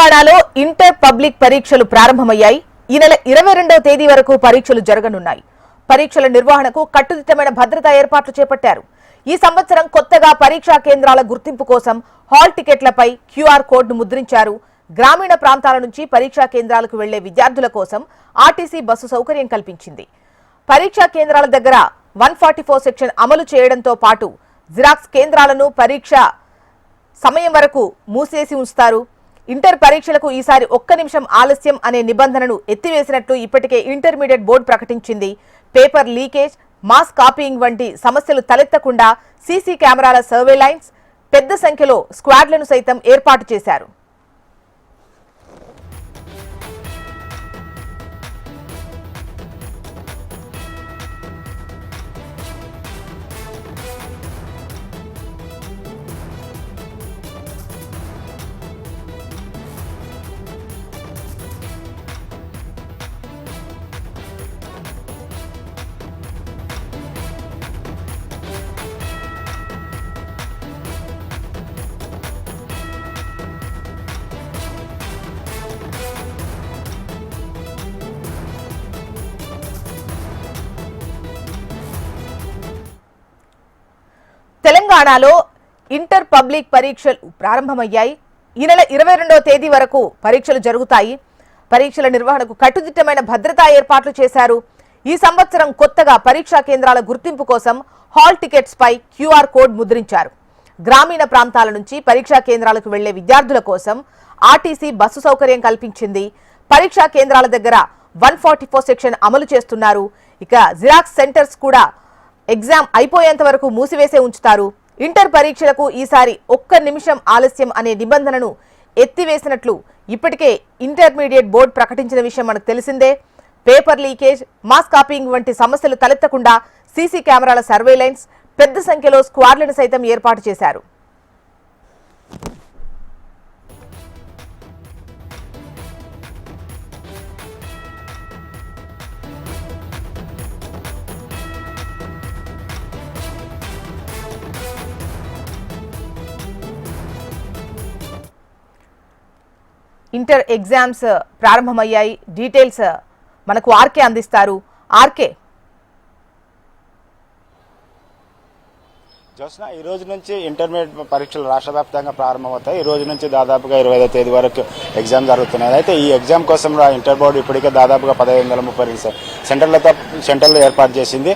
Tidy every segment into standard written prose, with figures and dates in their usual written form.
తెలంగాణలో inter public పరీక్షలు ప్రారంభమయ్యాయి. ఈ నెల 22వ తేదీ వరకు పరీక్షలు జరగనున్నాయి. పరీక్షల నిర్వహణకు కట్టుదిట్టమైన భద్రతా ఏర్పాట్లు చేపట్టారు. ఈ సంవత్సరం కొత్తగా పరీక్షా కేంద్రాల గుర్తింపు కోసం హాల్ టికెట్లపై క్యూఆర్ కోడ్ను ముద్రించారు. గ్రామీణ ప్రాంతాల నుంచి పరీక్షా కేంద్రాలకు వెళ్లే విద్యార్థుల కోసం ఆర్టీసీ బస్సు సౌకర్యం కల్పించింది. పరీక్షా కేంద్రాల దగ్గర 144 సెక్షన్ అమలు చేయడంతో పాటు జిరాక్స్ కేంద్రాలను పరీక్ష సమయం వరకు మూసేసి ఉంచుతారు. ఇంటర్ పరీక్షలకు ఈసారి 1 నిమిషం ఆలస్యం అనే నిబంధనను ఎత్తివేసినట్లు ఇప్పటికే ఇంటర్మీడియట్ బోర్డు ప్రకటించింది. పేపర్ లీకేజ్, మాస్ కాపీయింగ్ వంటి సమస్యలు తలెత్తకుండా సీసీ కెమెరాల సర్వేలైన్స్, పెద్ద సంఖ్యలో స్క్వాడ్లను సైతం ఏర్పాటు చేశారు. తెలంగాణలో ఇంటర్ పబ్లిక్ పరీక్షలు ప్రారంభమయ్యాయి. ఈ నెల 22వ తేదీ వరకు పరీక్షలు జరుగుతాయి. పరీక్షల నిర్వహణకు కట్టుదిట్టమైన భద్రతా ఏర్పాట్లు చేశారు. ఈ సంవత్సరం కొత్తగా పరీక్షా కేంద్రాల గుర్తింపు కోసం హాల్ టికెట్స్ పై క్యూఆర్ కోడ్ ముద్రించారు. గ్రామీణ ప్రాంతాల నుంచి పరీక్షా కేంద్రాలకు వెళ్లే విద్యార్థుల కోసం ఆర్టీసీ బస్సు సౌకర్యం కల్పించింది. పరీక్షా కేంద్రాల దగ్గర 144 సెక్షన్ అమలు చేస్తున్నారు. ఇక జిరాక్స్ సెంటర్స్ కూడా ఎగ్జామ్ అయిపోయేంత వరకు మూసివేసే ఉంచుతారు. ఇంటర్ పరీక్షలకు ఈసారి 1 నిమిషం ఆలస్యం అనే నిబంధనను ఎత్తివేసినట్లు ఇప్పటికే ఇంటర్మీడియట్ బోర్డు ప్రకటించిన విషయం మనకు తెలిసిందే. పేపర్ లీకేజ్, మాస్ కాపీయింగ్ వంటి సమస్యలు తలెత్తకుండా సీసీ కెమెరాల సర్వేలైన్స్, పెద్ద సంఖ్యలో స్క్వాడ్లను సైతం ఏర్పాటు చేశారు. ఇంటర్ ఎగ్జామ్స్ ప్రారంభమయ్యాయి. డీటెయిల్స్ మనకు ఆర్కే అందిస్తారు. ఆర్కే, జోస్నా, ఈ రోజు నుంచి ఇంటర్మీడియట్ పరీక్షలు రాష్ట్ర వ్యాప్తంగా ప్రారంభమవుతాయి. ఈ రోజు నుంచి దాదాపుగా 25వ తేదీ వరకు ఎగ్జామ్ జరుగుతున్నాయి. అయితే ఈ ఎగ్జామ్ కోసం ఇంటర్ బోర్డు ఇప్పటికే దాదాపుగా 1530 సెంటర్లు ఏర్పాటు చేసింది.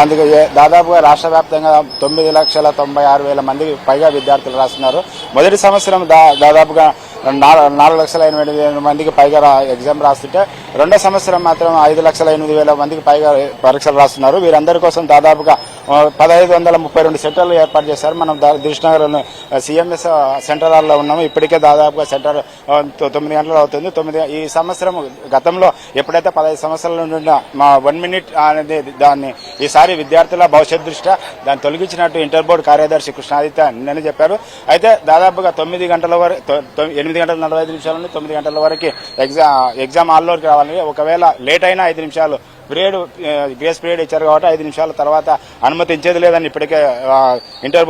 అందుకే దాదాపుగా రాష్ట్ర వ్యాప్తంగా 9,96,000 మందికి పైగా విద్యార్థులు రాస్తున్నారు. మొదటి సంవత్సరం దాదాపుగా 4,08,000 మందికి పైగా ఎగ్జామ్ రాస్తుంటే రెండో సంవత్సరం మాత్రం 5,08,000 మందికి పైగా పరీక్షలు రాస్తున్నారు. వీరందరి కోసం దాదాపుగా 1,532 సెంటర్లు ఏర్పాటు చేశారు. మనం దిల్సుఖ్నగర్లోని సిఎంఎస్ సెంటర్ హాల్లో ఉన్నాము. ఇప్పటికే దాదాపుగా సెంటర్ 9 గంటలు అవుతుంది. ఈ సంవత్సరం గతంలో ఎప్పుడైతే 15 సంవత్సరాల నుండి మా 1 మినిట్ అనేది దాన్ని ఈసారి విద్యార్థుల భవిష్యత్ దృష్ట్యా దాన్ని తొలగించినట్టు ఇంటర్ బోర్డు కార్యదర్శి కృష్ణాదిత్య నిన్న చెప్పారు. అయితే దాదాపుగా 9 గంటల వరకు 8:45 నుండి 9 గంటల వరకు ఎగ్జామ్ హాల్లోకి రావాలి. ఒకవేళ లేట్ అయినా 5 నిమిషాలు గ్రేస్ పీరియడ్ ఇచ్చారు కాబట్టి 5 నిమిషాల తర్వాత అనుమతించేది లేదని ఇప్పటికే ఇంటర్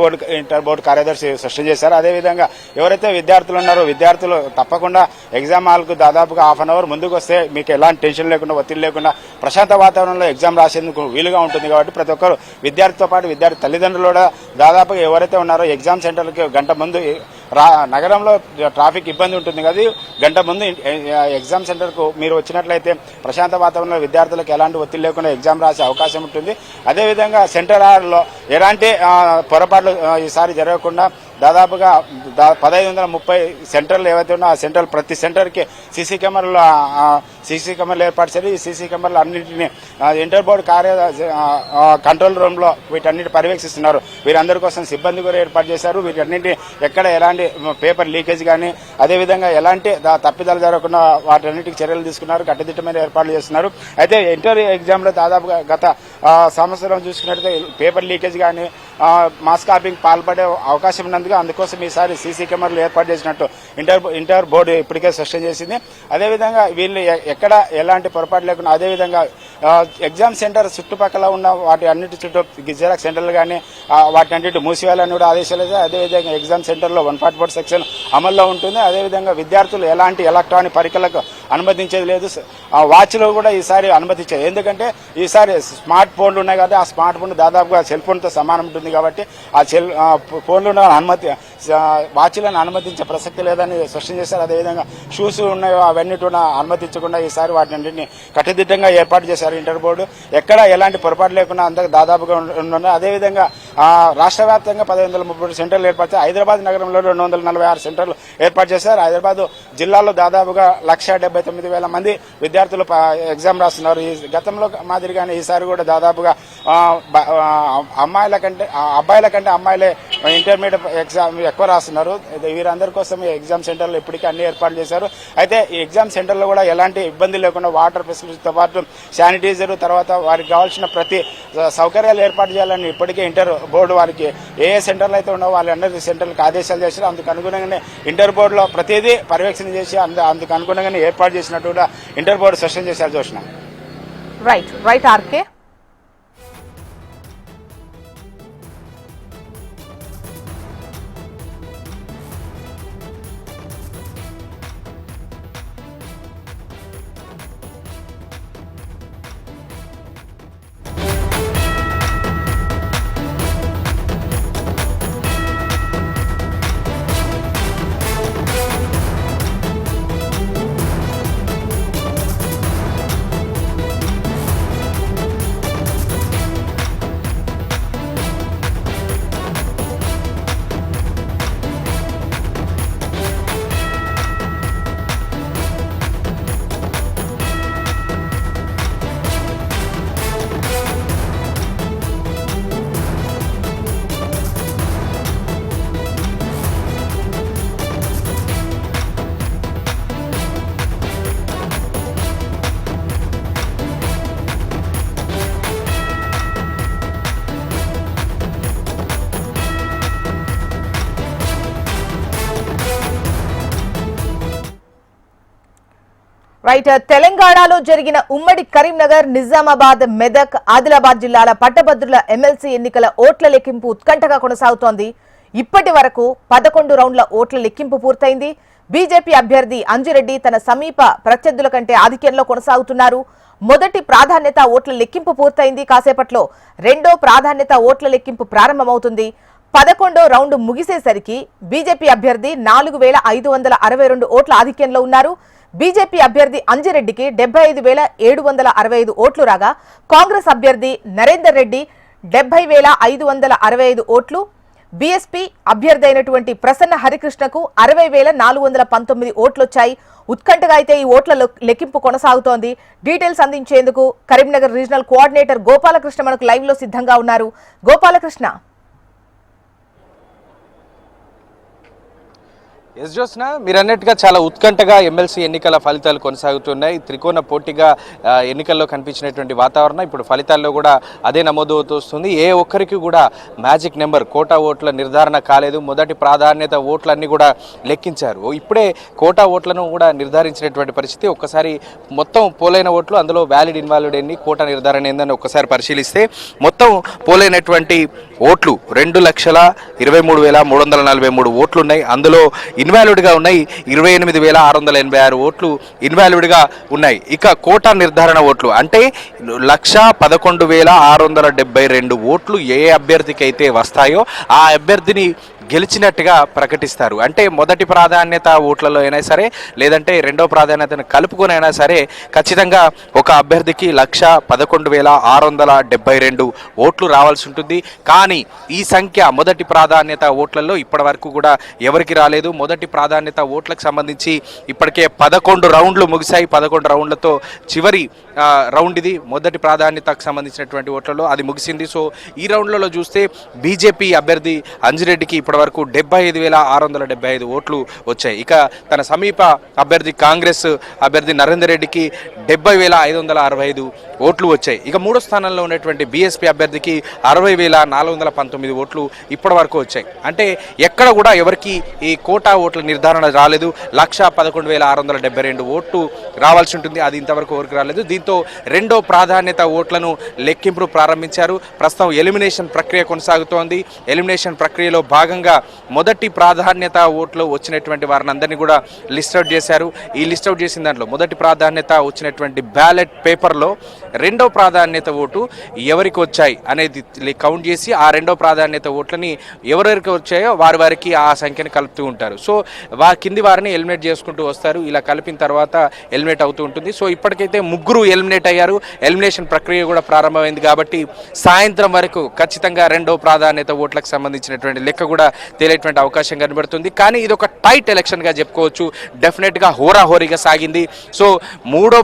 బోర్డు కార్యదర్శి స్పష్టం చేశారు. అదేవిధంగా ఎవరైతే విద్యార్థులు ఉన్నారో విద్యార్థులు తప్పకుండా ఎగ్జామ్ హాల్కు దాదాపుగా ½ అవర్ ముందుకు వస్తే మీకు ఎలాంటి టెన్షన్ లేకుండా, ఒత్తిడి లేకుండా ప్రశాంత వాతావరణంలో ఎగ్జామ్ రాసేందుకు వీలుగా ఉంటుంది. కాబట్టి ప్రతి ఒక్కరు విద్యార్థితో పాటు విద్యార్థి తల్లిదండ్రులు కూడా దాదాపుగా ఎవరైతే ఉన్నారో ఎగ్జామ్ సెంటర్కి గంట ముందు, నగరంలో ట్రాఫిక్ ఇబ్బంది ఉంటుంది కదా, గంట ముందు ఎగ్జామ్ సెంటర్కు మీరు వచ్చినట్లయితే ప్రశాంత వాతావరణంలో విద్యార్థులకు ఎలాంటి ఒత్తిడి లేకుండా ఎగ్జామ్ రాసే అవకాశం ఉంటుంది. అదేవిధంగా సెంటర్ హాల్లో ఎలాంటి పొరపాట్లు ఈసారి జరగకుండా దాదాపుగా 1,530 సెంటర్లు ఏవైతే ఉన్నాయో ఆ సెంటర్ ప్రతి సెంటర్కి సీసీ కెమెరాలు ఏర్పాటు చేయాలి. ఈ సీసీ కెమెరాలు అన్నింటినీ ఇంటర్ బోర్డు కంట్రోల్ రూమ్లో వీటన్నిటి పర్యవేక్షిస్తున్నారు. వీరందరి కోసం సిబ్బంది కూడా ఏర్పాటు చేశారు. వీటన్నింటి ఎక్కడ ఎలాంటి పేపర్ లీకేజ్ కానీ అదేవిధంగా ఎలాంటి తప్పిదాలు జరగకుండా వాటన్నిటికి చర్యలు తీసుకున్నారు. కట్టుదిట్టమైన ఏర్పాట్లు చేస్తున్నారు. అయితే ఇంటర్ ఎగ్జామ్లో దాదాపుగా గత సంవత్సరం చూసుకున్నట్లయితే పేపర్ లీకేజ్ కానీ మాస్ కాపీకి పాల్పడే అవకాశం ఉన్నందుకు అందుకోసం ఈసారి సీసీ కెమెరాలు ఏర్పాటు చేసినట్టు ఇంటర్ బోర్డు ఇప్పటికే స్పష్టం చేసింది. అదేవిధంగా వీళ్ళు ఎక్కడ ఎలాంటి పొరపాటు లేకుండా అదేవిధంగా ఎగ్జామ్ సెంటర్ చుట్టుపక్కల ఉన్న వాటి అన్నిటి చుట్టూ జిరాక్స్ సెంటర్లు కానీ వాటి అన్నిటి మూసివేయాలని కూడా ఆదేశాలు. అదేవిధంగా ఎగ్జామ్ సెంటర్లో 144 సెక్షన్ అమల్లో ఉంటుంది. అదేవిధంగా విద్యార్థులు ఎలాంటి ఎలక్ట్రానిక్ పరికరాలకు అనుమతించేది లేదు. వాచ్లో కూడా ఈసారి అనుమతించేది, ఎందుకంటే ఈసారి స్మార్ట్ ఫోన్లు ఉన్నాయి కాబట్టి ఆ స్మార్ట్ ఫోన్ దాదాపుగా సెల్ ఫోన్తో సమానం ఉంటుంది కాబట్టి ఆ ఫోన్లు వాచ్లను అనుమతించే ప్రసక్తి లేదని స్పష్టం చేశారు. అదేవిధంగా షూస్ ఉన్నాయో అవన్నీ అనుమతించకుండా ఈసారి వాటిని కట్టుదిట్టంగా ఏర్పాటు చేశారు ఇంటర్ బోర్డు. ఎక్కడ ఎలాంటి పొరపాటు లేకుండా అంత దాదాపుగా ఉన్నాయి. అదేవిధంగా రాష్ట్ర వ్యాప్తంగా 1530 సెంటర్లు ఏర్పాటు చేశారు. హైదరాబాద్ నగరంలో 246 సెంటర్లు ఏర్పాటు చేశారు. హైదరాబాద్ జిల్లాలో దాదాపుగా 1,79,000 మంది విద్యార్థులు ఎగ్జామ్ రాస్తున్నారు. ఈ గతంలో మాదిరిగానే ఈసారి కూడా దాదాపుగా అబ్బాయిల కంటే అమ్మాయిలే ఇంటర్మీడియట్ ఎగ్జామ్ ఎక్కువ రాస్తున్నారు. వీరందరి కోసం ఈ ఎగ్జామ్ సెంటర్లు ఇప్పటికీ అన్ని ఏర్పాటు చేశారు. అయితే ఈ ఎగ్జామ్ సెంటర్లో కూడా ఎలాంటి ఇబ్బంది లేకుండా వాటర్ ఫెసిలిటీతో పాటు శానిటైజర్, తర్వాత వారికి కావాల్సిన ప్రతి సౌకర్యాలు ఏర్పాటు చేయాలని ఇప్పటికే ఇంటర్ బోర్డు వారికి ఏ సెంటర్లు అయితే ఉన్నావో వాళ్ళందరి సెంటర్లకు ఆదేశాలు చేశారు. అందుకు అనుగుణంగానే ఇంటర్ బోర్డులో ప్రతిదీ పర్యవేక్షణ చేసి అందుకు అనుగుణంగానే ఏర్పాటు చేసినట్టు కూడా ఇంటర్ బోర్డు స్పష్టం చేశారు. జోష్న. రైట్ ఆర్కే. తెలంగాణలో జరిగిన ఉమ్మడి కరీంనగర్, నిజామాబాద్, మెదక్, ఆదిలాబాద్ జిల్లాల పట్టభద్రుల ఎమ్మెల్సీ ఎన్నికల ఓట్ల లెక్కింపు ఉత్కంఠగా కొనసాగుతోంది. ఇప్పటి వరకు 11 రౌండ్ల ఓట్ల లెక్కింపు పూర్తయింది. బీజేపీ అభ్యర్థి అంజిరెడ్డి తన సమీప ప్రత్యర్థుల కంటే ఆధిక్యంలో కొనసాగుతున్నారు. మొదటి ప్రాధాన్యత ఓట్ల లెక్కింపు పూర్తయింది. కాసేపట్లో రెండో ప్రాధాన్యత ఓట్ల లెక్కింపు ప్రారంభమవుతుంది. 11వ రౌండ్ ముగిసేసరికి బీజేపీ అభ్యర్థి 4,562 ఓట్ల ఆధిక్యంలో ఉన్నారు. బీజేపీ అభ్యర్థి అంజిరెడ్డికి 75,765 ఓట్లు రాగా, కాంగ్రెస్ అభ్యర్థి నరేందర్ రెడ్డి 70,565 ఓట్లు, బీఎస్పీ అభ్యర్థి అయినటువంటి ప్రసన్న హరికృష్ణకు 60,419 ఓట్లొచ్చాయి. ఉత్కంఠగా అయితే ఈ ఓట్ల లెక్కింపు కొనసాగుతోంది. డీటెయిల్స్ అందించేందుకు కరీంనగర్ రీజనల్ కోఆర్డినేటర్ గోపాలకృష్ణ మనకు లైవ్ లో సిద్ధంగా ఉన్నారు. గోపాలకృష్ణ. ఎస్ జోస్నా, మీరు అన్నట్టుగా చాలా ఉత్కంఠగా ఎమ్మెల్సీ ఎన్నికల ఫలితాలు కొనసాగుతున్నాయి. త్రికోణ పోటీగా ఎన్నికల్లో కనిపించినటువంటి వాతావరణం ఇప్పుడు ఫలితాల్లో కూడా అదే నమోదవుతూ వస్తుంది. ఏ ఒక్కరికి కూడా మ్యాజిక్ నెంబర్ కోటా ఓట్ల నిర్ధారణ కాలేదు. మొదటి ప్రాధాన్యత ఓట్లన్నీ కూడా లెక్కించారు. ఇప్పుడే కోటా ఓట్లను కూడా నిర్ధారించినటువంటి పరిస్థితి. ఒక్కసారి మొత్తం పోలైన ఓట్లు, అందులో వ్యాలిడ్ ఇన్వాలిడ్ ఎన్ని, కోటా నిర్ధారణ ఏందని ఒక్కసారి పరిశీలిస్తే మొత్తం పోలైనటువంటి ఓట్లు 2,23,343 ఓట్లు ఉన్నాయి. అందులో ఇన్వాలిడ్గా ఉన్నాయి 28,686 ఓట్లు ఇన్వాలిడ్గా ఉన్నాయి. ఇక కోటా నిర్ధారణ ఓట్లు అంటే 1,11,672 ఓట్లు ఏ అభ్యర్థికి అయితే వస్తాయో ఆ అభ్యర్థిని గెలిచినట్టుగా ప్రకటిస్తారు. అంటే మొదటి ప్రాధాన్యత ఓట్లలో అయినా సరే, లేదంటే రెండో ప్రాధాన్యతను కలుపుకొని అయినా సరే ఖచ్చితంగా ఒక అభ్యర్థికి 1,11,672 ఓట్లు రావాల్సి ఉంటుంది. కానీ ఈ సంఖ్య మొదటి ప్రాధాన్యత ఓట్లలో ఇప్పటి వరకు కూడా ఎవరికి రాలేదు. మొదటి ప్రాధాన్యత ఓట్లకు సంబంధించి ఇప్పటికే 11 రౌండ్లు ముగిశాయి. 11 రౌండ్లతో చివరి రౌండ్ ఇది. మొదటి ప్రాధాన్యతకు సంబంధించినటువంటి ఓట్లలో అది ముగిసింది. సో ఈ రౌండ్లలో చూస్తే బీజేపీ అభ్యర్థి అంజిరెడ్డికి ఇప్పటి వరకు 75,675 ఓట్లు వచ్చాయి. ఇక తన సమీప అభ్యర్థి కాంగ్రెస్ అభ్యర్థి నరేందర్ రెడ్డికి 70,565 ఓట్లు వచ్చాయి. ఇక మూడో స్థానంలో ఉన్నటువంటి బీఎస్పీ అభ్యర్థికి 60,419 ఓట్లు ఇప్పటి వరకు వచ్చాయి. అంటే ఎక్కడ కూడా ఎవరికి ఈ కోటా ఓట్ల నిర్ధారణ రాలేదు. 1,11,672 ఓట్లు రావాల్సి ఉంటుంది, అది ఇంతవరకు ఎవరికి రాలేదు. దీంతో రెండో ప్రాధాన్యత ఓట్లను లెక్కింపు ప్రారంభించారు. ప్రస్తుతం ఎలిమినేషన్ ప్రక్రియ కొనసాగుతోంది. ఎలిమినేషన్ ప్రక్రియలో భాగంగా మొదటి ప్రాధాన్యత ఓట్లు వచ్చినటువంటి వారిని అందరినీ కూడా లిస్ట్ అవుట్ చేశారు. ఈ లిస్ట్ అవుట్ చేసిన దాంట్లో మొదటి ప్రాధాన్యత వచ్చినటువంటి బ్యాలెట్ పేపర్లో రెండో ప్రాధాన్యత ఓటు ఎవరికి వచ్చాయి అనేది కౌంట్ చేసి ఆ రెండో ప్రాధాన్యత ఓట్లని ఎవరెవరికి వచ్చాయో వారికి ఆ సంఖ్యను కలుపుతూ ఉంటారు. సో కింది వారిని ఎలిమినేట్ చేసుకుంటూ వస్తారు. ఇలా కలిపిన తర్వాత ఎలిమినేట్ అవుతూ ఉంటుంది. సో ఇప్పటికైతే ముగ్గురు ఎలిమినేట్ అయ్యారు. ఎలిమినేషన్ ప్రక్రియ కూడా ప్రారంభమైంది కాబట్టి సాయంత్రం వరకు ఖచ్చితంగా రెండో ప్రాధాన్యత ఓట్లకు సంబంధించినటువంటి లెక్క కూడా తేలేటువంటి అవకాశం కనబడుతుంది. కానీ ఇది ఒక టైట్ ఎలక్షన్గా చెప్పుకోవచ్చు. డెఫినెట్గా హోరాహోరీగా సాగింది. సో మూడో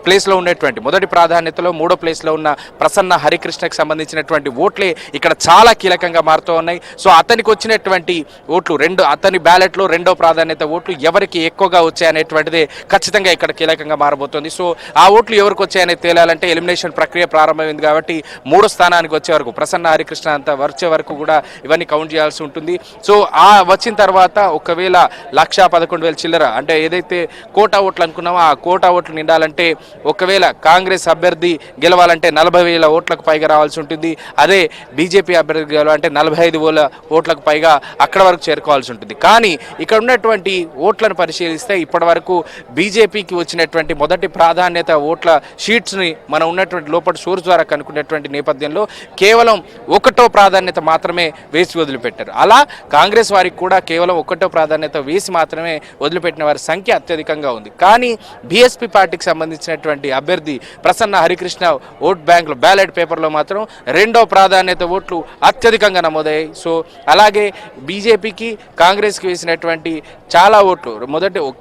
ప్లేస్లో ఉన్నటువంటి మొదటి ప్రాధాన్యతలో మూడో ప్లేస్లో ఉన్న ప్రసన్న హరికృష్ణకి సంబంధించినటువంటి ఓట్లే ఇక్కడ చాలా కీలకంగా మారుతూ ఉన్నాయి. సో అతనికి వచ్చినటువంటి ఓట్లు అతని బ్యాలెట్లో రెండో ప్రాధాన్యత ఓట్లు ఎవరికి ఎక్కువగా వచ్చాయనేటువంటిదే ఖచ్చితంగా ఇక్కడ కీలకంగా మారబోతోంది. సో ఆ ఓట్లు ఎవరికి వచ్చాయనేది తేలాలంటే ఎలిమినేషన్ ప్రక్రియ ప్రారంభమైంది కాబట్టి మూడో స్థానానికి వచ్చే వరకు ప్రసన్న హరికృష్ణ అంత వచ్చే వరకు కూడా ఇవన్నీ కౌంట్ చేయాల్సి ఉంటుంది. సో ఆ వచ్చిన తర్వాత ఒకవేళ 1,11,000 చిల్లర అంటే ఏదైతే కోటా ఓట్లు అనుకున్నామో ఆ కోటా ఓట్లు నిండాలంటే ఒకవేళ కాంగ్రెస్ అభ్యర్థి గెలవాలంటే 40,000 ఓట్లకు పైగా రావాల్సి ఉంటుంది. అదే బీజేపీ అభ్యర్థి గెలవాలంటే 45,000 ఓట్లకు పైగా అక్కడ వరకు చేరుకోవాల్సి ఉంటుంది. కానీ ఇక్కడ ఉన్నటువంటి ఓట్లను పరిశీలిస్తే ఇప్పటి వరకు బీజేపీకి వచ్చినటువంటి మొదటి ప్రాధాన్యత ఓట్ల షీట్స్ని మనం ఉన్నటువంటి లోపల సోర్స్ ద్వారా కనుక్కున్నటువంటి నేపథ్యంలో కేవలం ఒకటో ప్రాధాన్యత మాత్రమే వేసి వదిలిపెట్టారు. అలా కాంగ్రెస్ వారికి కూడా కేవలం ఒకటో ప్రాధాన్యత వేసి మాత్రమే వదిలిపెట్టిన వారి సంఖ్య అత్యధికంగా ఉంది. కానీ బీఎస్పీ పార్టీకి సంబంధించినటువంటి అభ్యర్థి ప్రసన్న హరికృష్ణ ఓట్ బ్యాంకులో బ్యాలెట్ పేపర్లో మాత్రం రెండో ప్రాధాన్యత ఓట్లు అత్యధికంగా నమోదయ్యాయి. సో అలాగే బీజేపీకి కాంగ్రెస్కి వేసినటువంటి చాలా ఓట్లు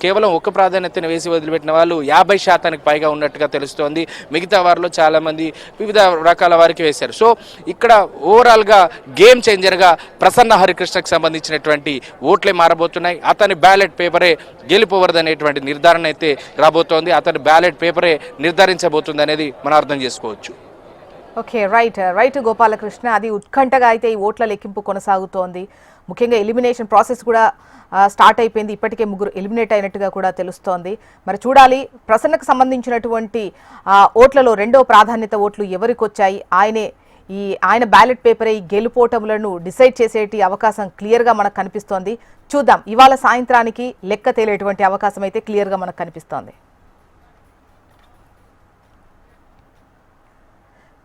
కేవలం ఒక ప్రాధాన్యతను వేసి వదిలిపెట్టిన వాళ్ళు 50% పైగా ఉన్నట్టుగా తెలుస్తోంది. మిగతా వారిలో చాలామంది వివిధ రకాల వారికి వేశారు. సో ఇక్కడ ఓవరాల్గా గేమ్ చేంజర్గా ప్రసన్న హరికృష్ణకు సంబంధించినటువంటి ఓట్లే మారబోతున్నాయి. అతని బ్యాలెట్ పేపరే గెలిపోవరదనేటువంటి నిర్ధారణ అయితే రాబోతోంది. అతని బ్యాలెట్ పేపరే నిర్ధారించబోతుంది అనేది మనం అర్థం చేసుకోవచ్చు. Okay, right Gopalakrishna. అది ఉత్కంఠగా అయితే ఈ ఓట్ల లెక్కింపు కొనసాగుతోంది. ముఖ్యంగా ఎలిమినేషన్ ప్రాసెస్ కూడా స్టార్ట్ అయిపోయింది. ఇప్పటికే ముగ్గురు ఎలిమినేట్ అయినట్టుగా కూడా తెలుస్తోంది. మరి చూడాలి ప్రసన్నకు సంబంధించినటువంటి ఓట్లలో రెండో ప్రాధాన్యత ఓట్లు ఎవరికి వచ్చాయి. ఆయన బ్యాలెట్ పేపరే ఈ గెలుపోటములను డిసైడ్ చేసేటి అవకాశం క్లియర్గా మనకు కనిపిస్తోంది. చూద్దాం, ఇవాళ సాయంత్రానికి లెక్క తేలేటువంటి అవకాశం అయితే క్లియర్గా మనకు కనిపిస్తోంది.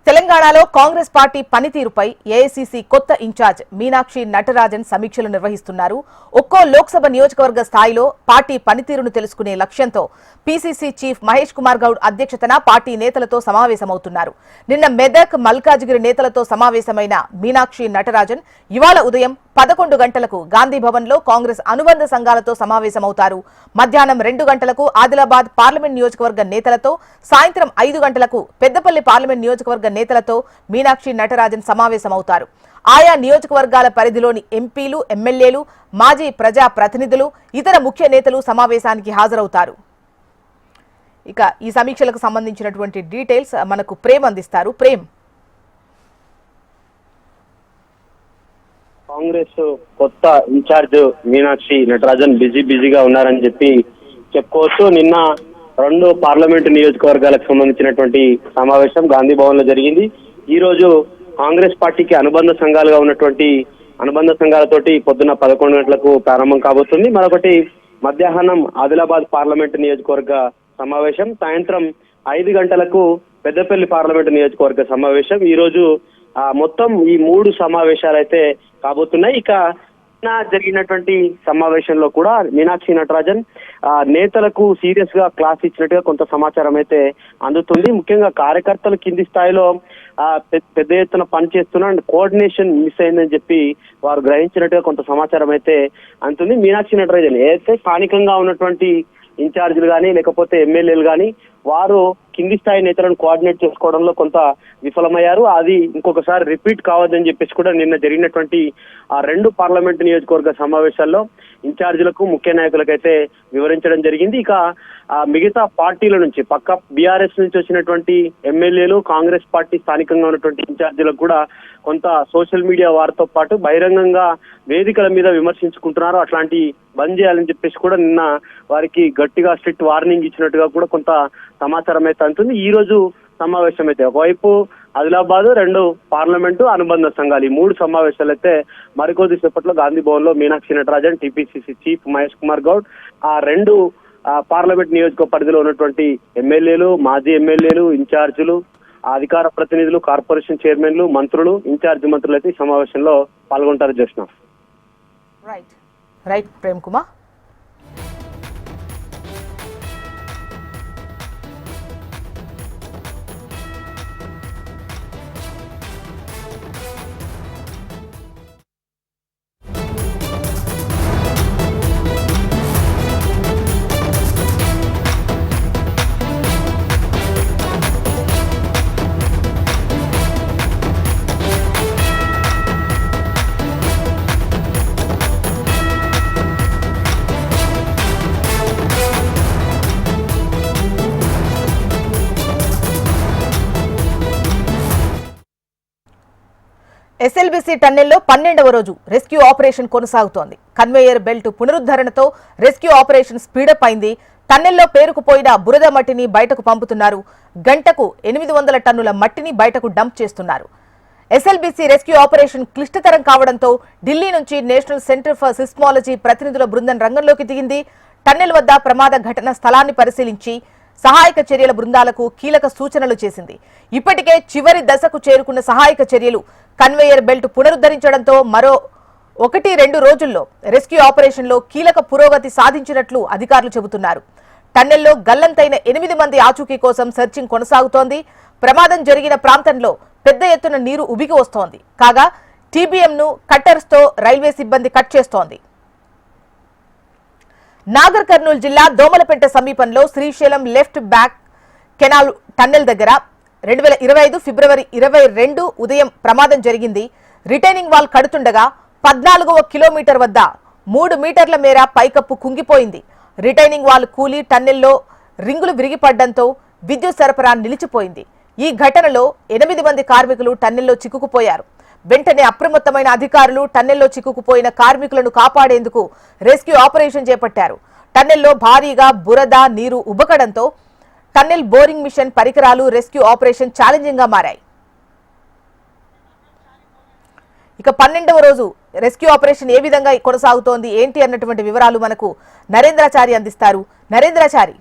తెలంగాణలో కాంగ్రెస్ పార్టీ పనితీరుపై ఏఐసీసీ కొత్త ఇన్ఛార్జ్ మీనాక్షి నటరాజన్ సమీక్షలు నిర్వహిస్తున్నారు. ఒక్కో లోక్సభ నియోజకవర్గ స్థాయిలో పార్టీ పనితీరును తెలుసుకునే లక్ష్యంతో పీసీసీ చీఫ్ మహేష్ కుమార్ గౌడ్ అధ్యక్షతన పార్టీ నేతలతో సమావేశమవుతున్నారు. నిన్న మెదక్, మల్కాజ్గిరి నేతలతో సమావేశమైన మీనాక్షి నటరాజన్ ఇవాళ ఉదయం 11 గంటలకు గాంధీ భవన్ లో కాంగ్రెస్ అనుబంధ సంఘాలతో సమావేశమవుతారు. మధ్యాహ్నం 2 గంటలకు ఆదిలాబాద్ పార్లమెంట్ నియోజకవర్గ నేతలతో, సాయంత్రం 5 గంటలకు పెద్దపల్లి పార్లమెంట్ నియోజకవర్గ నేతలతో మీనాక్షి నటరాజన్ సమావేశమవుతారు. ఆయా నియోజకవర్గాల పరిధిలోని ఎంపీలు, ఎమ్మెల్యేలు, మాజీ ప్రజా ప్రతినిధులు, ఇతర ముఖ్య నేతలు సమావేశానికి హాజరవుతారు. ఇక ఈ సమీక్షలకు సంబంధించినటువంటి డీటెయిల్స్ మనకు ప్రేమ్ అందిస్తారు. ప్రేమ్, కాంగ్రెస్ కొత్త ఇన్ఛార్జ్ మీనాక్షి నటరాజన్ బిజీగా ఉన్నారని చెప్పుకోవచ్చు. నిన్న 2 పార్లమెంటు నియోజకవర్గాలకు సంబంధించినటువంటి సమావేశం గాంధీ భవన్ లో జరిగింది. ఈ రోజు కాంగ్రెస్ పార్టీకి అనుబంధ సంఘాలుగా ఉన్నటువంటి అనుబంధ సంఘాలతోటి పొద్దున్న 11 గంటలకు ప్రారంభం కాబోతుంది. మరొకటి మధ్యాహ్నం ఆదిలాబాద్ పార్లమెంటు నియోజకవర్గ సమావేశం, సాయంత్రం 5 గంటలకు పెద్దపల్లి పార్లమెంటు నియోజకవర్గ సమావేశం. ఈ రోజు మొత్తం ఈ 3 సమావేశాలు అయితే కాబోతున్నాయి. ఇక జరిగినటువంటి సమావేశంలో కూడా మీనాక్షి నటరాజన్ నేతలకు సీరియస్ గా క్లాస్ ఇచ్చినట్టుగా కొంత సమాచారం అయితే అందుతుంది. ముఖ్యంగా కార్యకర్తలు కింది స్థాయిలో పెద్ద ఎత్తున పనిచేస్తున్నా కోఆర్డినేషన్ మిస్ అయిందని వారు గ్రహించినట్టుగా కొంత సమాచారం అయితే అందుతుంది. మీనాక్షి నటరాజన్ ఏదైతే స్థానికంగా ఉన్నటువంటి ఇన్ఛార్జీలు కానీ లేకపోతే ఎమ్మెల్యేలు కానీ వారు కింది స్థాయి నేతలను కోఆర్డినేట్ చేసుకోవడంలో కొంత విఫలమయ్యారు. అది ఇంకొకసారి రిపీట్ కావద్దని చెప్పేసి కూడా నిన్న జరిగినటువంటి ఆ 2 పార్లమెంటు నియోజకవర్గ సమావేశాల్లో ఇన్ఛార్జీలకు ముఖ్య నాయకులకైతే వివరించడం జరిగింది. ఇక మిగతా పార్టీల నుంచి పక్క బీఆర్ఎస్ నుంచి వచ్చినటువంటి ఎమ్మెల్యేలు, కాంగ్రెస్ పార్టీ స్థానికంగా ఉన్నటువంటి ఇన్ఛార్జీలకు కూడా కొంత సోషల్ మీడియా వారితో పాటు బహిరంగంగా వేదికల మీద విమర్శించుకుంటున్నారు. అట్లాంటి బంద్ చేయాలని చెప్పేసి కూడా నిన్న వారికి గట్టిగా స్ట్రిక్ట్ వార్నింగ్ ఇచ్చినట్టుగా కూడా కొంత సమాచారం అయితే అంటుంది. ఈ రోజు సమావేశం అయితే ఒకవైపు ఆదిలాబాద్, 2 పార్లమెంటు అనుబంధ సంఘాలు, ఈ 3 సమావేశాలు అయితే మరికొద్ది సేపట్లో గాంధీ భవన్ లో మీనాక్షి నటరాజన్, టీపీసీసీ చీఫ్ మహేష్ కుమార్ గౌడ్, ఆ 2 పార్లమెంట్ నియోజకవర్గ పరిధిలో ఉన్నటువంటి ఎమ్మెల్యేలు, మాజీ ఎమ్మెల్యేలు, ఇన్ఛార్జీలు, అధికార ప్రతినిధులు, కార్పొరేషన్ చైర్మన్లు, మంత్రులు, ఇన్ఛార్జి మంత్రులు అయితే ఈ సమావేశంలో పాల్గొంటారు. జోష్న. రైట్ ప్రేమ్ కుమార్. ఎస్ఎల్బీసీ టన్నెల్లో 12వ రోజు రెస్క్యూ ఆపరేషన్ కొనసాగుతోంది. కన్వేయర్ బెల్ట్ పునరుద్ధరణతో రెస్క్యూ ఆపరేషన్ స్పీడప్ అయింది. టన్నెల్లో పేరుకుపోయిన బురద మట్టిని బయటకు పంపుతున్నారు. గంటకు 800 టన్నుల మట్టిని బయటకు డంప్ చేస్తున్నారు. ఎస్ఎల్బీసీ రెస్క్యూ ఆపరేషన్ క్లిష్టతరం కావడంతో ఢిల్లీ నుంచి నేషనల్ సెంటర్ ఫర్ సిస్మాలజీ ప్రతినిధుల బృందం రంగంలోకి దిగింది. టన్నెల్ వద్ద ప్రమాద ఘటన స్థలాన్ని పరిశీలించి సహాయక చర్యల బృందాలకు కీలక సూచనలు చేసింది. ఇప్పటికే చివరి దశకు చేరుకున్న సహాయక చర్యలు కన్వేయర్ బెల్ట్ పునరుద్ధరించడంతో మరో 1-2 రోజుల్లో రెస్క్యూ ఆపరేషన్లో కీలక పురోగతి సాధించినట్లు అధికారులు చెబుతున్నారు. టన్నెల్లో గల్లంతైన 8 మంది ఆచూకీ కోసం సెర్చింగ్ కొనసాగుతోంది. ప్రమాదం జరిగిన ప్రాంతంలో పెద్ద ఎత్తున నీరు ఉబికి వస్తోంది. కాగా టీబీఎంను కట్టర్స్తో రైల్వే సిబ్బంది కట్ చేస్తోంది. నాగర్ కర్నూలు జిల్లా దోమలపెంట సమీపంలో Srisailam left back canal tunnel దగ్గర 2025 ఫిబ్రవరి 22 ఉదయం ప్రమాదం జరిగింది. రిటైనింగ్ వాల్ కడుతుండగా 14వ కిలోమీటర్ వద్ద 3 మీటర్ల మేర పైకప్పు కుంగిపోయింది. రిటైనింగ్ వాల్ కూలి టన్నెల్లో రింగులు విరిగిపడ్డంతో విద్యుత్ సరఫరా నిలిచిపోయింది. ఈ ఘటనలో 8 మంది కార్మికులు టన్నెల్లో చిక్కుకుపోయారు. వెంటనే అప్రమత్తమైన అధికారులు టన్నెల్లో చిక్కుకుపోయిన కార్మికులను కాపాడేందుకు రెస్క్యూ ఆపరేషన్ చేపట్టారు. టన్నెల్లో భారీగా బురద, నీరు ఉబకడంతో టన్నెల్ బోరింగ్ మిషన్ పరికరాలు రెస్క్యూ ఆపరేషన్ ఛాలెంజింగ్ గా మారాయి. ఇక 12వ రోజు రెస్క్యూ ఆపరేషన్ ఏ విధంగా కొనసాగుతోంది ఏంటి అన్నటువంటి వివరాలు మనకు నరేంద్రాచారి అందిస్తారు. నరేంద్రాచారి.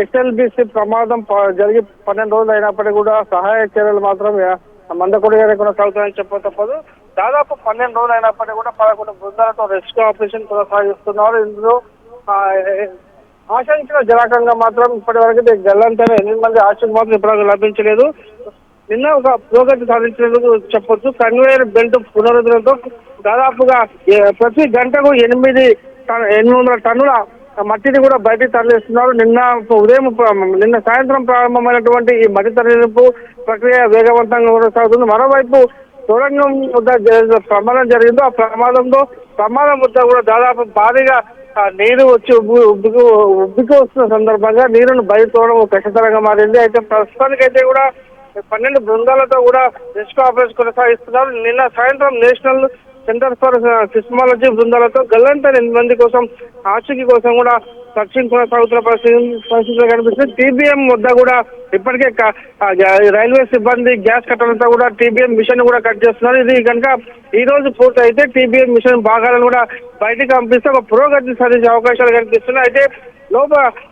ఎస్ఎల్బీసీ ప్రమాదం జరిగి 12 రోజులు అయినప్పటికీ కూడా సహాయ చర్యలు మాత్రం మందకొడిగా కొనసాగుతాయని చెప్ప తప్పదు. దాదాపు 12 రోజులు అయినప్పటికీ కూడా 11 బృందాలతో రెస్క్యూ ఆపరేషన్ కొనసాగిస్తున్నారు. ఇందులో ఆశించిన జనకంగా మాత్రం ఇప్పటి వరకు గల్లంతైన 8 మంది ఆచూకీ మాత్రం ఇప్పటివరకు లభించలేదు. నిన్న ఒక పురోగతి సాధించినందుకు చెప్పొచ్చు. కన్వేయర్ బెల్ట్ పునరుద్ధరణతో దాదాపుగా ప్రతి గంటకు 800 టన్నుల మట్టిని కూడా బయటికి తరలిస్తున్నారు. నిన్న సాయంత్రం ప్రారంభమైనటువంటి ఈ మట్టి తరలింపు ప్రక్రియ వేగవంతంగా కొనసాగుతుంది. మరోవైపు సొరంగం వద్ద ప్రమాదం జరిగిందో ఆ ప్రమాదం వద్ద కూడా దాదాపు భారీగా నీరు వచ్చి ఉబ్బికి వస్తున్న సందర్భంగా నీరును బయట తోవడం కష్టతరంగా మారింది. అయితే ప్రస్తుతానికైతే కూడా 12 బృందాలతో కూడా రెస్క్యూ ఆపరేషన్ కొనసాగిస్తున్నారు. నిన్న సాయంత్రం నేషనల్ సెంటర్ ఫర్ సిస్మాలజీ బృందాలతో గల్లంతైన 8 మంది కోసం ఆచూకీ కోసం కూడా సర్చింగ్ కొనసాగుతున్న పరిస్థితులు కనిపిస్తుంది. టీబీఎం వద్ద కూడా ఇప్పటికే రైల్వే సిబ్బంది గ్యాస్ కట్టడంతో కూడా టీబీఎం మిషన్ కూడా కట్ చేస్తున్నారు. ఇది కనుక ఈ రోజు పూర్తి అయితే టీబీఎం మిషన్ భాగాలను కూడా బయటకు పంపిస్తే ఒక పురోగతి సాధించే అవకాశాలు కనిపిస్తున్నాయి. అయితే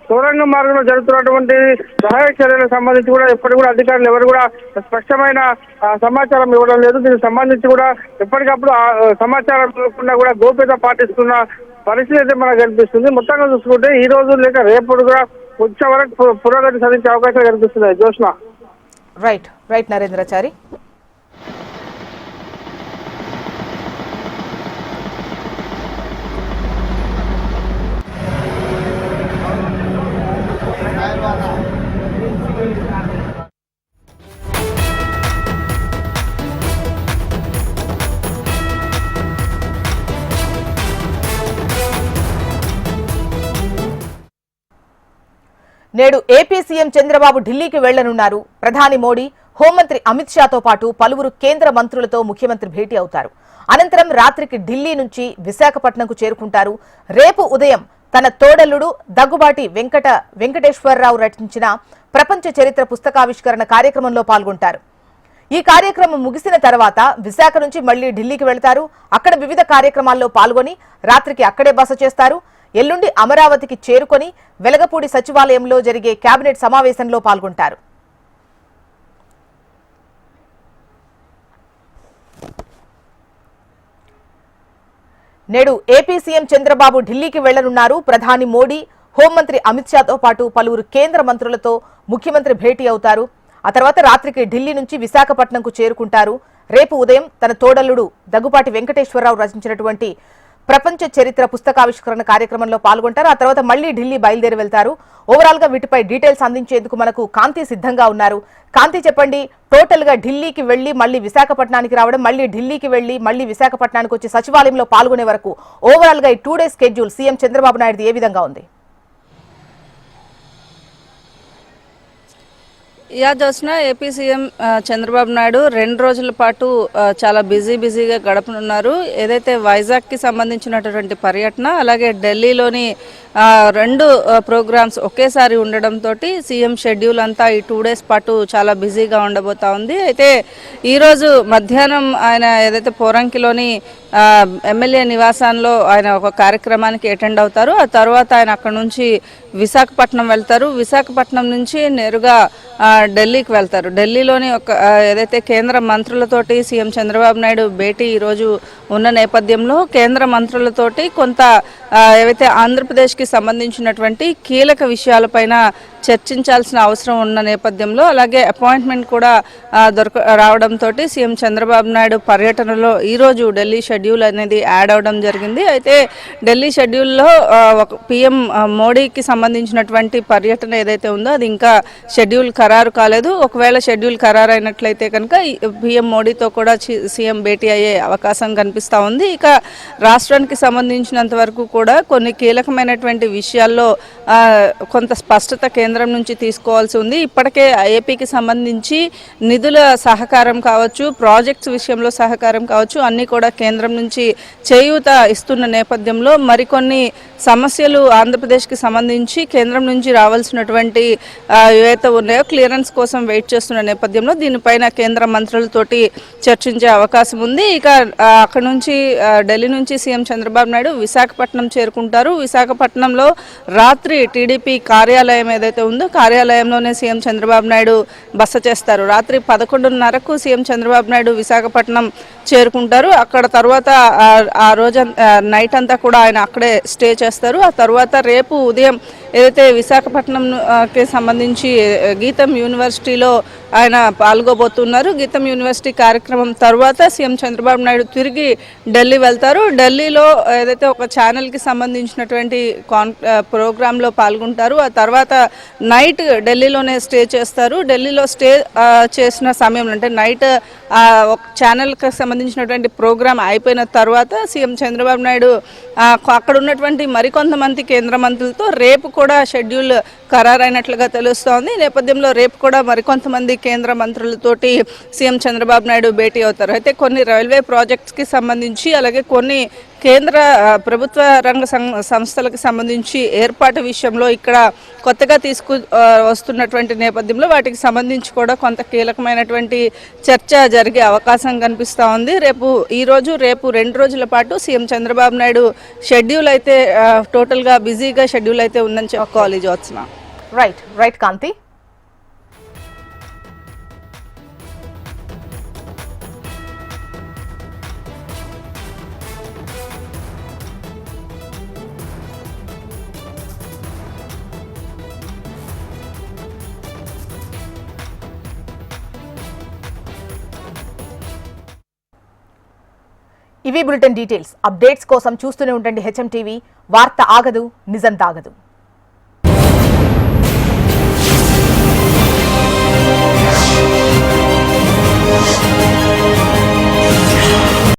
సొరంగ మార్గంలో జరుగుతున్నటువంటి సహాయ చర్యలకు సంబంధించి కూడా ఇప్పటికి కూడా అధికారులు ఎవరు కూడా స్పష్టమైన సమాచారం ఇవ్వడం లేదు. దీనికి సంబంధించి కూడా ఎప్పటికప్పుడు సమాచారం ఇవ్వకుండా కూడా గోప్యత పాటిస్తున్న పరిస్థితి అయితే మనకు కనిపిస్తుంది. మొత్తంగా చూసుకుంటే ఈ రోజు లేక రేపు కూడా వచ్చే వరకు పురోగతి సాధించే అవకాశాలు కనిపిస్తున్నాయి. జోష్న. రైట్ నరేంద్రాచారి. నేడు ఏపీ సీఎం చంద్రబాబు ఢిల్లీకి వెళ్లనున్నారు. ప్రధాని మోడీ, హోంమంత్రి అమిత్ షాతో పాటు పలువురు కేంద్ర మంత్రులతో ముఖ్యమంత్రి భేటీ అవుతారు. అనంతరం రాత్రికి ఢిల్లీ నుంచి విశాఖపట్నంకు చేరుకుంటారు. రేపు ఉదయం తన తోడల్లుడు దగ్గుబాటి వెంకటేశ్వరరావు రచించిన ప్రపంచ చరిత్ర పుస్తకావిష్కరణ కార్యక్రమంలో పాల్గొంటారు. ఈ కార్యక్రమం ముగిసిన తర్వాత విశాఖ నుంచి మళ్లీ ఢిల్లీకి వెళ్తారు. అక్కడ వివిధ కార్యక్రమాల్లో పాల్గొని రాత్రికి అక్కడే బస చేస్తారు. ఎల్లుండి అమరావతికి చేరుకొని వెలగపూడి సచివాలయంలో జరిగే కేబినెట్ సమావేశంలో పాల్గొంటారు. నేడు ఏపీ సీఎం చంద్రబాబు ఢిల్లీకి వెళ్లనున్నారు. ప్రధాని మోడీ, హోంమంత్రి అమిత్ షాతో పాటు పలువురు కేంద్ర మంత్రులతో ముఖ్యమంత్రి భేటీ అవుతారు. ఆ తర్వాత రాత్రికి ఢిల్లీ నుంచి విశాఖపట్నంకు చేరుకుంటారు. రేపు ఉదయం తన తోడల్లుడు దగ్గుపాటి వెంకటేశ్వరరావు రచించినటువంటి ప్రపంచ చరిత్ర పుస్తకావిష్కరణ కార్యక్రమంలో పాల్గొంటారు. ఆ తర్వాత మళ్లీ ఢిల్లీ బయలుదేరి వెళ్తారు. ఓవరాల్ గా వీటిపై డీటెయిల్స్ అందించేందుకు మనకు కాంతి సిద్ధంగా ఉన్నారు. కాంతి, చెప్పండి, టోటల్ గా ఢిల్లీకి వెళ్లి మళ్లీ విశాఖపట్నానికి రావడం, మళ్లీ ఢిల్లీకి వెళ్లి మళ్లీ విశాఖపట్నానికి వచ్చి సచివాలయంలో పాల్గొనే వరకు ఓవరాల్ గా ఈ 2 days schedule CM Chandrababu Naidu ఏ విధంగా ఉంది? జ్యోత్స్న, ఏపీ సీఎం చంద్రబాబు నాయుడు 2 రోజుల పాటు చాలా బిజీగా గడపనున్నారు. ఏదైతే వైజాగ్కి సంబంధించినటువంటి పర్యటన, అలాగే ఢిల్లీలోని 2 ప్రోగ్రామ్స్ ఒకేసారి ఉండడంతో సీఎం షెడ్యూల్ అంతా ఈ 2 డేస్ పాటు చాలా బిజీగా ఉండబోతా ఉంది. అయితే ఈరోజు మధ్యాహ్నం ఆయన ఏదైతే పోరంకిలోని ఎమ్మెల్యే నివాసంలో ఆయన ఒక కార్యక్రమానికి అటెండ్ అవుతారు. ఆ తర్వాత ఆయన అక్కడ నుంచి విశాఖపట్నం వెళ్తారు. విశాఖపట్నం నుంచి నేరుగా ఢిల్లీకి వెళ్తారు. ఢిల్లీలోని ఏదైతే కేంద్ర మంత్రులతోటి సీఎం చంద్రబాబు నాయుడు భేటీ ఈరోజు ఉన్న నేపథ్యంలో కేంద్ర మంత్రులతోటి కొంత ఏవైతే ఆంధ్రప్రదేశ్కి సంబంధించినటువంటి కీలక విషయాలపైన చర్చించాల్సిన అవసరం ఉన్న నేపథ్యంలో, అలాగే అపాయింట్మెంట్ కూడా రావడంతో సీఎం చంద్రబాబు నాయుడు పర్యటనలో ఈరోజు ఢిల్లీ షెడ్యూల్ అనేది యాడ్ అవడం జరిగింది. అయితే ఢిల్లీ షెడ్యూల్లో పీఎం మోడీకి సంబంధించినటువంటి పర్యటన ఏదైతే ఉందో అది ఇంకా షెడ్యూల్ ఖరారు కాలేదు. ఒకవేళ షెడ్యూల్ ఖరారు అయినట్లయితే కనుక పీఎం మోడీతో కూడా సీఎం భేటీ అయ్యే అవకాశం కనిపిస్తూ ఉంది. ఇక రాష్ట్రానికి సంబంధించినంత వరకు కూడా కొన్ని కీలకమైనటువంటి విషయాల్లో కొంత స్పష్టత కేంద్రం నుంచి తీసుకోవాల్సి ఉంది. ఇప్పటికే ఏపీకి సంబంధించి నిధుల సహకారం కావచ్చు, ప్రాజెక్ట్స్ విషయంలో సహకారం కావచ్చు, అన్నీ కూడా కేంద్రం నుంచి చేయూత ఇస్తున్న నేపథ్యంలో మరికొన్ని సమస్యలు ఆంధ్రప్రదేశ్కి సంబంధించి కేంద్రం నుంచి రావాల్సినటువంటి ఏవైతే ఉన్నాయో క్లియరెన్స్ కోసం వెయిట్ చేస్తున్న నేపథ్యంలో దీనిపైన కేంద్ర మంత్రులతోటి చర్చించే అవకాశం ఉంది. ఇక అక్కడ నుంచి ఢిల్లీ నుంచి సీఎం చంద్రబాబు నాయుడు విశాఖపట్నం చేరుకుంటారు. విశాఖపట్నంలో రాత్రి టీడీపీ కార్యాలయం ఏదైతే ఉందో కార్యాలయంలోనే సీఎం చంద్రబాబు నాయుడు బస చేస్తారు. రాత్రి 11:30కు సీఎం చంద్రబాబు నాయుడు విశాఖపట్నం చేరుకుంటారు. అక్కడ తర్వాత ఆ రోజు నైట్ అంతా కూడా ఆయన అక్కడే స్టే చేస్తారు. ఆ తర్వాత రేపు ఉదయం ఏదైతే విశాఖపట్నంకి సంబంధించి గీతం యూనివర్సిటీలో ఆయన పాల్గొబోతున్నారు. గీతం యూనివర్సిటీ కార్యక్రమం తర్వాత సీఎం చంద్రబాబు నాయుడు తిరిగి ఢిల్లీ వెళ్తారు. ఢిల్లీలో ఏదైతే ఒక ఛానల్కి సంబంధించినటువంటి ప్రోగ్రాంలో పాల్గొంటారు. ఆ తర్వాత నైట్ ఢిల్లీలోనే స్టే చేస్తారు. ఢిల్లీలో స్టే చేసిన సమయంలో అంటే నైట్ ఒక ఛానల్కి సంబంధించినటువంటి ప్రోగ్రాం అయిపోయిన తర్వాత సీఎం చంద్రబాబు నాయుడు అక్కడ ఉన్నటువంటి మరికొంతమంది కేంద్ర మంత్రులతో రేపు కూడా షెడ్యూల్ ఖరారైనట్లుగా తెలుస్తోంది. ఈ నేపథ్యంలో రేపు కూడా మరికొంతమంది కేంద్ర మంత్రులతోటి సీఎం చంద్రబాబు నాయుడు భేటీ అవుతారు. అయితే కొన్ని రైల్వే ప్రాజెక్ట్స్కి సంబంధించి అలాగే కొన్ని కేంద్ర ప్రభుత్వ రంగ సంస్థలకు సంబంధించి ఏర్పాటు విషయంలో ఇక్కడ కొత్తగా వస్తున్నటువంటి నేపథ్యంలో వాటికి సంబంధించి కూడా కొంత కీలకమైనటువంటి చర్చ జరిగే అవకాశం కనిపిస్తూ ఉంది. ఈరోజు రేపు 2 రోజుల పాటు సీఎం చంద్రబాబు నాయుడు షెడ్యూల్ అయితే టోటల్గా బిజీగా షెడ్యూల్ అయితే ఉందని చెప్పుకోవాలి. జ్యోత్స్న. రైట్ కాంతి. ఇవి బులెటిన్ డీటెయిల్స్. అప్డేట్స్ కోసం చూస్తూనే ఉండండి హెచ్ఎం టీవీ. వార్త ఆగదు, నిజం తాగదు.